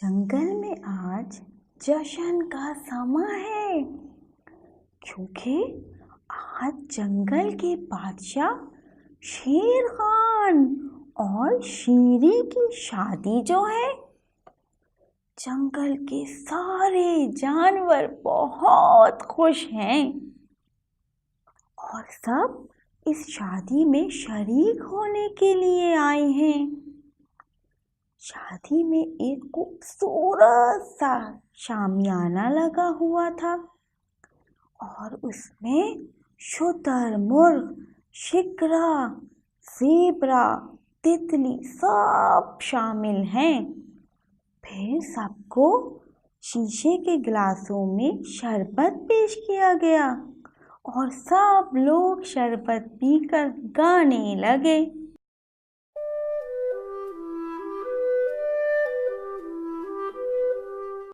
جنگل میں آج جشن کا سما ہے کیونکہ آج جنگل کے بادشاہ شیر خان اور شیریں کی شادی جو ہے، جنگل کے سارے جانور بہت خوش ہیں اور سب اس شادی میں شریک ہونے کے لیے آئے ہیں۔ شادی میں ایک خوبصورت سا شامیانہ لگا ہوا تھا اور اس میں شتر مرغ، شکرا، زیبرا، تتلی سب شامل ہیں۔ پھر سب کو شیشے کے گلاسوں میں شربت پیش کیا گیا اور سب لوگ شربت پی کر گانے لگے۔